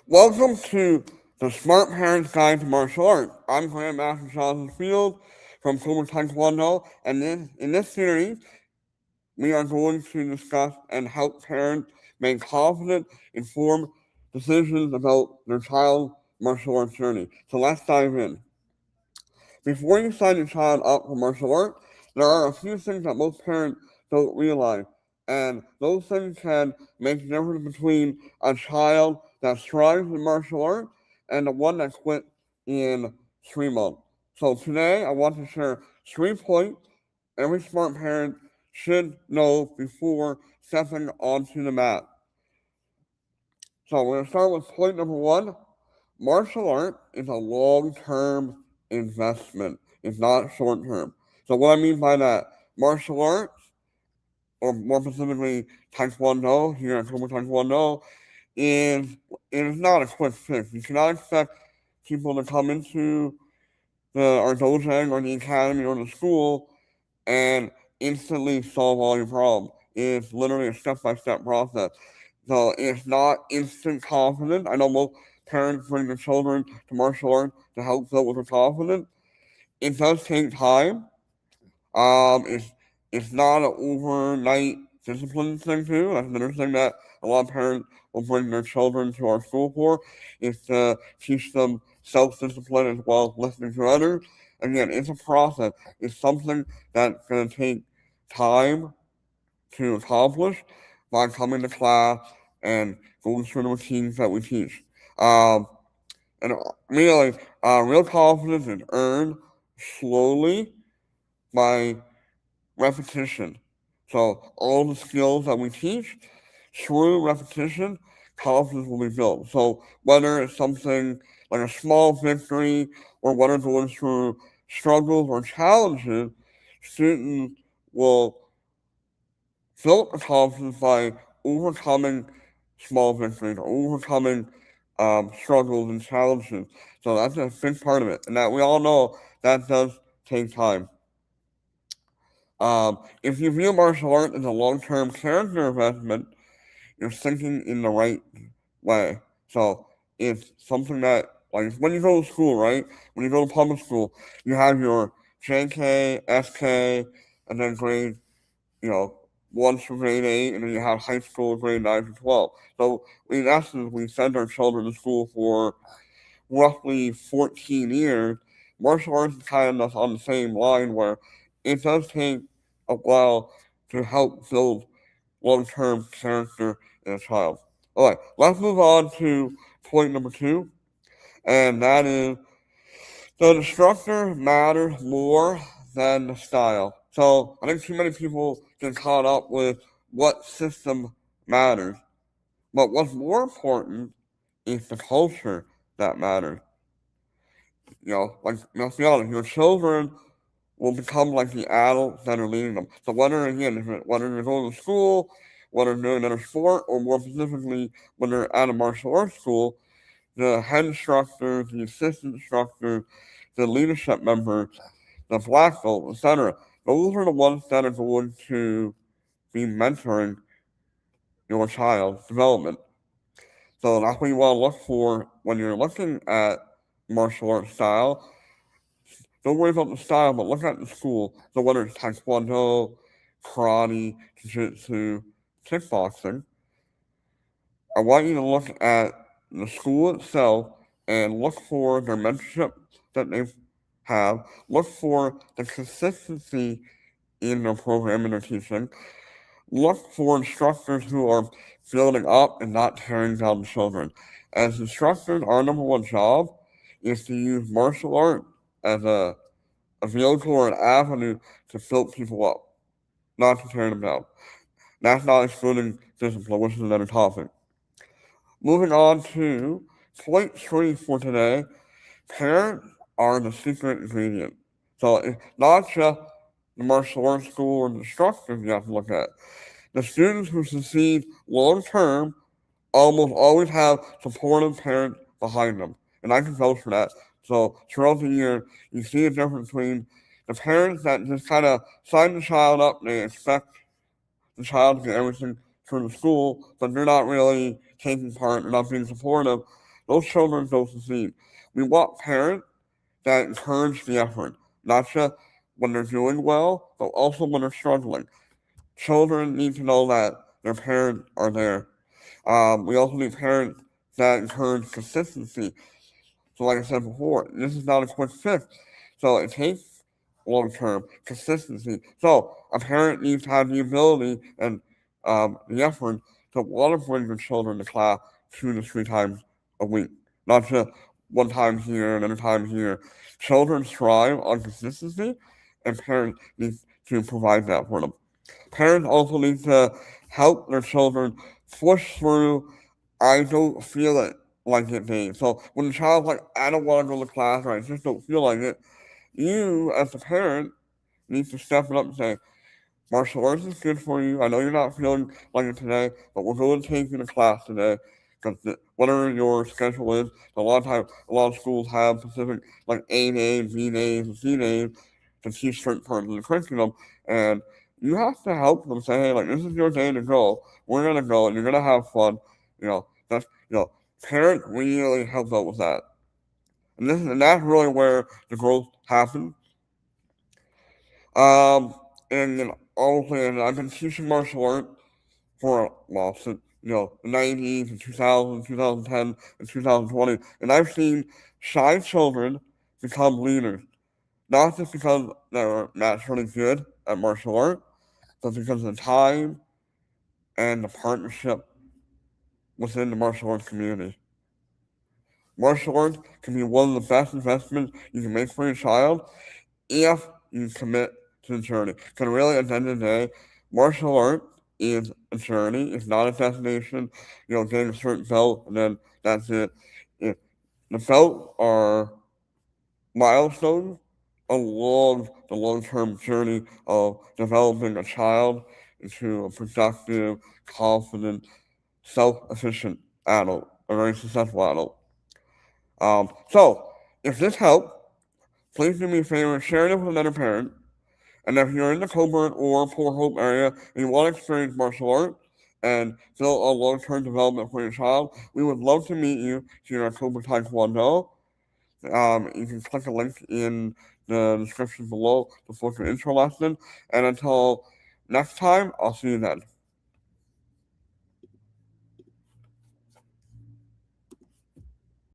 Welcome to the Smart Parents Guide to Martial Arts. I'm Grandmaster Jonathan Field from Cobourg Taekwondo, and in this series, we are going to discuss and help parents make confident, informed decisions about their child's martial arts journey. So let's dive in. Before you sign your child up for martial arts, there are a few things that most parents don't realize, and those things can make the difference between a child that strives in martial arts and the one that quit in 3 months. So today, I want to share 3 points every smart parent should know before stepping onto the mat. So we're going to start with point number one. Martial art is a long-term investment. It's not short-term. So what I mean by that, martial arts, or more specifically Taekwondo, here at Cobourg Taekwondo, is it is not a quick fix. You cannot expect people to come into our dojo or the academy or the school and instantly solve all your problems. It's literally a step-by-step process. So it's not instant confidence. I know most parents bring their children to martial arts to help build with their confidence. It does take time. It's not an overnight discipline thing too. That's another thing that a lot of parents will bring their children to our school for, is to teach them self-discipline as well as listening to others. Again, it's a process. It's something that's going to take time to accomplish by coming to class and going through the routines that we teach. And really, real confidence is earned slowly by repetition. So all the skills that we teach, through repetition, confidence will be built. So whether it's something like a small victory or whether going through struggles or challenges, students will build the confidence by overcoming small victories or overcoming struggles and challenges. So that's a big part of it. And that we all know that does take time. If you view martial art as a long-term character investment, you're thinking in the right way. So it's something that, like when you go to school, right? When you go to public school, you have your JK, SK, and then grade, 1 through grade 8, and then you have high school, grade 9 to 12. So in essence, we send our children to school for roughly 14 years. Martial arts is kind of on the same line where it does take a while to help build long-term character in a child. All right, let's move on to point number two, and that is the instructor matters more than the style. So I think too many people get caught up with what system matters, but what's more important is the culture that matters. Let's be honest, your children will become like the adults that are leading them. So whether you're going to school, whether they're doing another sport, or more specifically when they're at a martial arts school, the head instructors, the assistant instructors, the leadership members, the black belt, etc. Those are the ones that are going to be mentoring your child's development. So that's what you want to look for when you're looking at martial arts style. Don't worry about the style, but look at the school. So whether it's Taekwondo, karate, jiu-jitsu, kickboxing, I want you to look at the school itself and look for their mentorship that they have. Look for the consistency in their program and their teaching. Look for instructors who are building up and not tearing down the children. As instructors, our number one job is to use martial art as a vehicle or an avenue to build people up, not to tear them down. That's not excluding discipline, which is another topic. Moving on to point three for today, parents are the secret ingredient. So it's not just the martial arts school or the instructors you have to look at. The students who succeed long term almost always have supportive parents behind them. And I can vouch for that. So throughout the year, you see a difference between the parents that just kind of sign the child up, they expect the child to get everything to the school, but they're not really taking part, they're not being supportive, those children don't succeed. We want parents that encourage the effort, not just when they're doing well, but also when they're struggling. Children need to know that their parents are there. We also need parents that encourage consistency. So, like I said before, this is not a quick fix. So, it takes long term consistency. So, a parent needs to have the ability and the effort to want to bring their children to class 2 to 3 times a week, not just one time here and another time here. Children thrive on consistency, and parents need to provide that for them. Parents also need to help their children push through I don't feel it like it days. So when the child's like, I don't want to go to class or I just don't feel like it, you as a parent need to step up and say, martial arts is good for you. I know you're not feeling like it today, but we're going to take you to class today because whatever your schedule is, a lot of times, a lot of schools have specific like A days, B days, and C days to teach certain parts of the curriculum, and you have to help them say, hey, like this is your day to go. We're gonna go, and you're gonna have fun. That's parents really help out with that, and that's really where the growth happens. Um, and then also, and I've been teaching martial arts for well since the 90s and 2000, 2010, and 2020, and I've seen shy children become leaders, not just because they're naturally good at martial arts, but because of the time and the partnership within the martial arts community. Martial arts can be one of the best investments you can make for your child if you commit to the journey. Because really, at the end of the day, martial art is a journey. It's not a destination. Getting a certain belt and then that's it. it the belt are milestones along the long-term journey of developing a child into a productive, confident, self-efficient adult, a very successful adult. So, if this helped, please do me a favor, share it with another parent. And if you're in the Cobourg or Port Hope area and you want to experience martial arts and build a long-term development for your child, we would love to meet you here at Cobourg Taekwondo. You can click a link in the description below to book your intro lesson. And until next time, I'll see you then.